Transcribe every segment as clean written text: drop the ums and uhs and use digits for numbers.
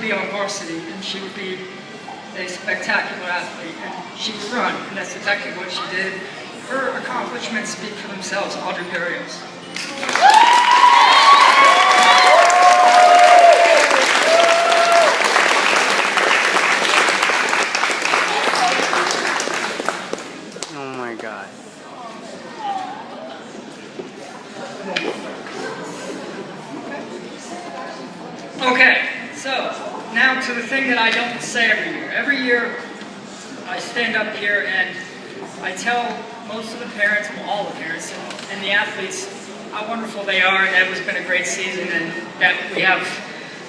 be on varsity, and she would be a spectacular athlete, and she would run, and that's exactly what she did. Her accomplishments speak for themselves. Audrey Berrios. Oh my God. Okay, so now to the thing that I don't say every year. Every year I stand up here and I tell most of the parents, well, all the parents and the athletes how wonderful they are, and that it's been a great season, and that we have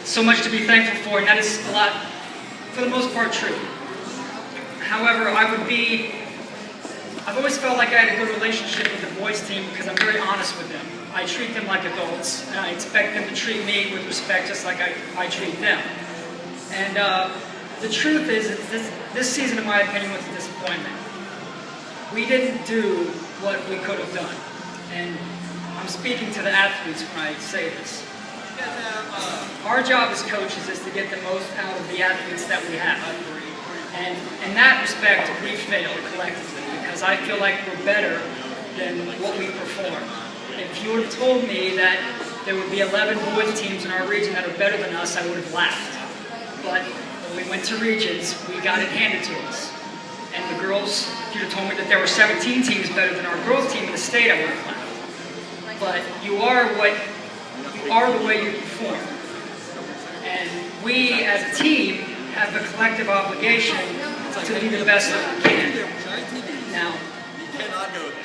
so much to be thankful for, and that is a lot, for the most part, true. However, I've always felt like I had a good relationship with the boys team because I'm very honest with them. I treat them like adults, and I expect them to treat me with respect just like I treat them. And the truth is, this season, in my opinion, was a disappointment. We didn't do what we could have done. And I'm speaking to the athletes when I say this. Our job as coaches is to get the most out of the athletes that we have. And in that respect, we failed collectively because I feel like we're better than what we perform. If you would have told me that there would be 11 boys teams in our region that are better than us, I would have laughed. But when we went to regions, we got it handed to us. And the girls, if you'd have told me that there were 17 teams better than our girls team in the state, I would have laughed. But you are the way you perform. And we, as a team, have a collective obligation to be the best that we can. Now,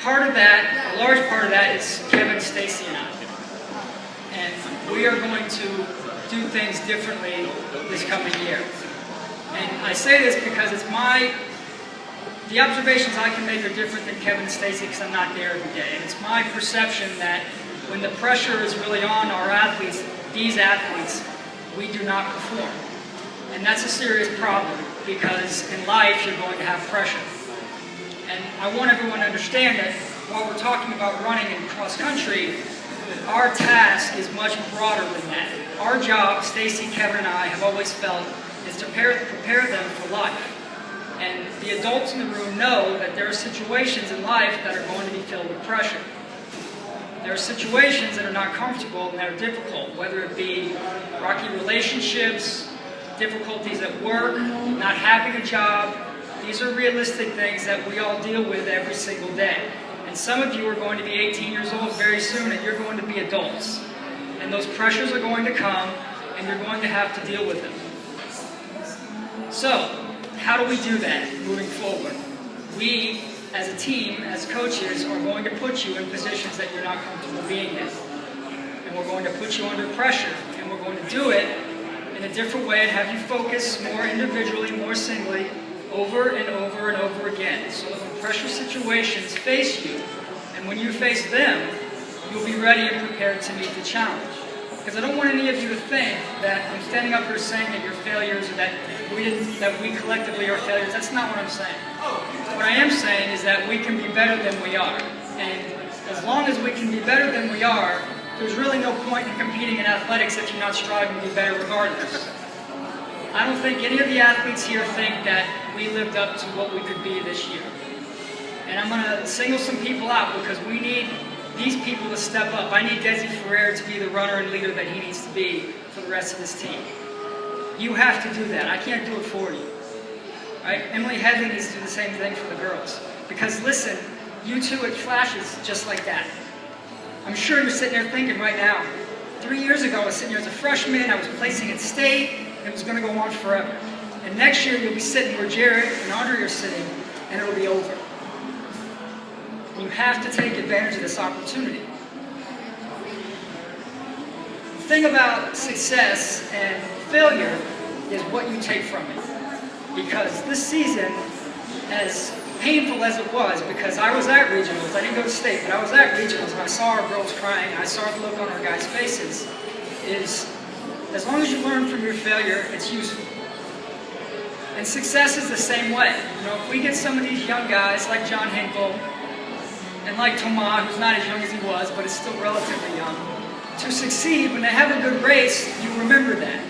part of that, a large part of that is Kevin, Stacy, and I. And we are going to do things differently this coming year. And I say this because the observations I can make are different than Kevin and Stacy because I'm not there every day. And it's my perception that when the pressure is really on our athletes, these athletes, we do not perform. And that's a serious problem because in life you're going to have pressure. And I want everyone to understand that while we're talking about running and cross country, our task is much broader than that. Our job, Stacy, Kevin, and I have always felt, is to prepare them for life. And the adults in the room know that there are situations in life that are going to be filled with pressure. There are situations that are not comfortable and that are difficult, whether it be rocky relationships, difficulties at work, not having a job. These are realistic things that we all deal with every single day. And some of you are going to be 18 years old very soon, and you're going to be adults. And those pressures are going to come, and you're going to have to deal with them. So, how do we do that moving forward? We, as a team, as coaches, are going to put you in positions that you're not comfortable being in. And we're going to put you under pressure, and we're going to do it in a different way and have you focus more individually, more singly, over and over and over again. So that when pressure situations face you, and when you face them, you'll be ready and prepared to meet the challenge. Because I don't want any of you to think that I'm standing up here saying that you're failures or that we collectively are failures. That's not what I'm saying. What I am saying is that we can be better than we are. And as long as we can be better than we are, there's really no point in competing in athletics if you're not striving to be better regardless. I don't think any of the athletes here think that we lived up to what we could be this year. And I'm going to single some people out because we need these people to step up. I need Desi Ferrer to be the runner and leader that he needs to be for the rest of this team. You have to do that. I can't do it for you. Right? Emily Headley needs to do the same thing for the girls. Because listen, you two, it flashes just like that. I'm sure you're sitting there thinking right now, 3 years ago I was sitting here as a freshman, I was placing at state, and it was going to go on forever. And next year you'll be sitting where Jared and Audrey are sitting, and it'll be over. You have to take advantage of this opportunity. The thing about success and failure is what you take from it. Because this season, as painful as it was, because I was at regionals, I didn't go to state, but I was at regionals and I saw our girls crying, and I saw the look on our guys' faces, is as long as you learn from your failure, it's useful. And success is the same way. You know, if we get some of these young guys like John Hinkle and like Tomas, who's not as young as he was, but is still relatively young, to succeed, when they have a good race, you remember that.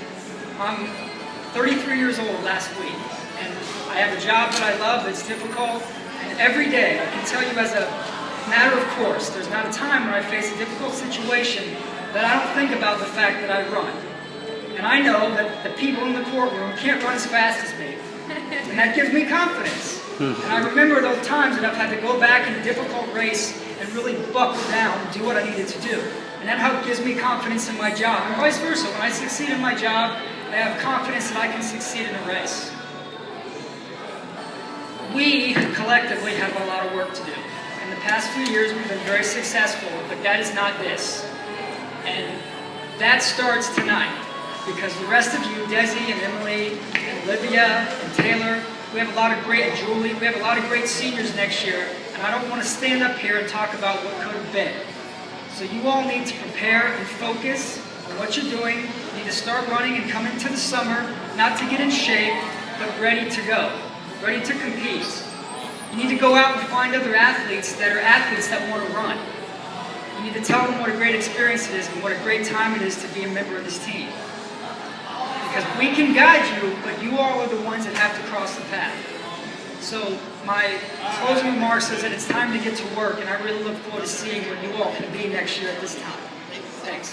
33 years old last week, and I have a job that I love that's difficult, and every day, I can tell you as a matter of course, there's not a time when I face a difficult situation that I don't think about the fact that I run. And I know that the people in the courtroom can't run as fast as me, and that gives me confidence. And I remember those times that I've had to go back in a difficult race and really buckle down and do what I needed to do. And that gives me confidence in my job, and vice versa. When I succeed in my job, I have confidence that I can succeed in a race. We collectively have a lot of work to do. In the past few years, we've been very successful, but that is not this. And that starts tonight, because the rest of you, Desi and Emily and Olivia and Taylor, we have a lot of great, and Julie, we have a lot of great seniors next year, and I don't want to stand up here and talk about what could have been. So you all need to prepare and focus on what you're doing. You need to start running and come into the summer, not to get in shape, but ready to go, ready to compete. You need to go out and find other athletes that want to run. You need to tell them what a great experience it is and what a great time it is to be a member of this team. Because we can guide you, but you all are the ones that have to cross the path. So my closing remarks is that it's time to get to work, and I really look forward to seeing what you all can be next year at this time. Thanks.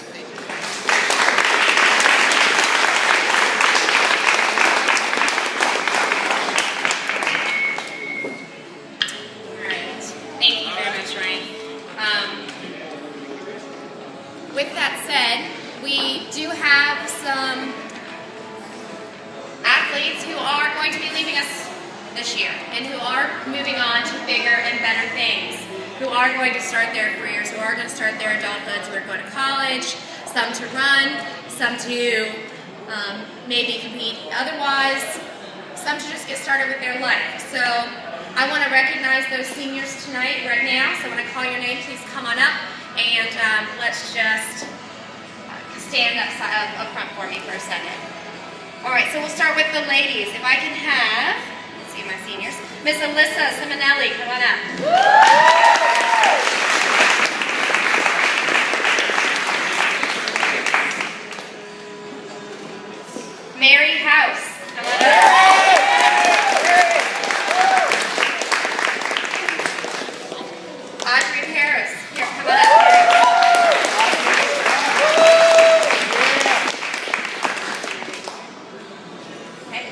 Thank you very much, Ryan. With that said, we do have some athletes who are going to be leaving us this year and who are moving on to bigger and better things, who are going to start their careers, who are going to start their adulthoods, who are going to college, some to run, some to maybe compete otherwise, some to just get started with their life. So I want to recognize those seniors tonight, right now. So when I call your name, please come on up and let's just stand up front for me for a second. All right, so we'll start with the ladies. If I can have, let's see my seniors, Miss Alyssa Simonelli, come on up. Mary House, come on up. Audrey Harris, here, come on up.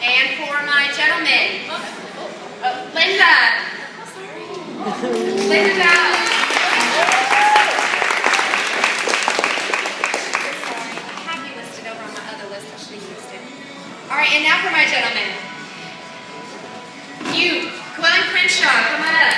And for my gentlemen, Linda. Linda Bell. I have you listed over on my other list. I should have used it. All right, and now for my gentlemen. You, Glenn Crenshaw, come on up.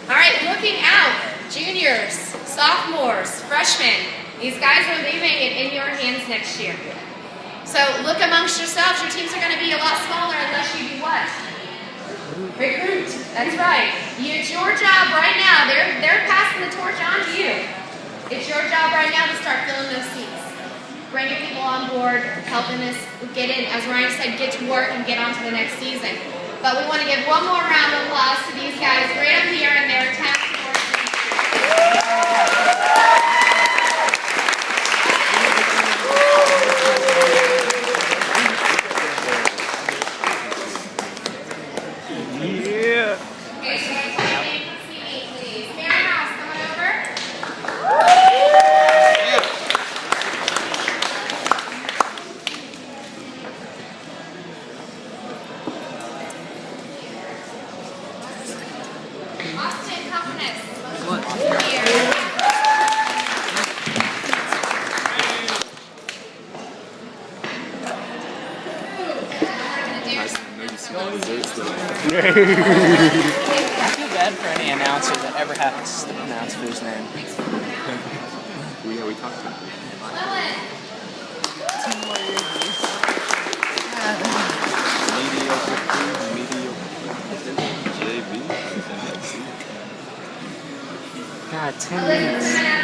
All right, looking out, juniors, sophomores, freshmen, these guys are leaving it in your hands next year. So look amongst yourselves. Your teams are going to be a lot smaller unless you do what? Recruit. That's right. It's your job right now. They're passing the torch on to you. It's your job right now to start filling those seats. Bringing people on board, helping us get in, as Ryan said, get to work and get on to the next season. But we want to give one more round of applause to these guys right up here and their task force. Yeah. Okay, so I'm playing CD, please. Mary House, coming over. Austin Companies. What? Here. I feel bad for any announcer that ever happens to pronounce food's name. We talked about it. Mediocre food, mediocre JB. God, 10 minutes.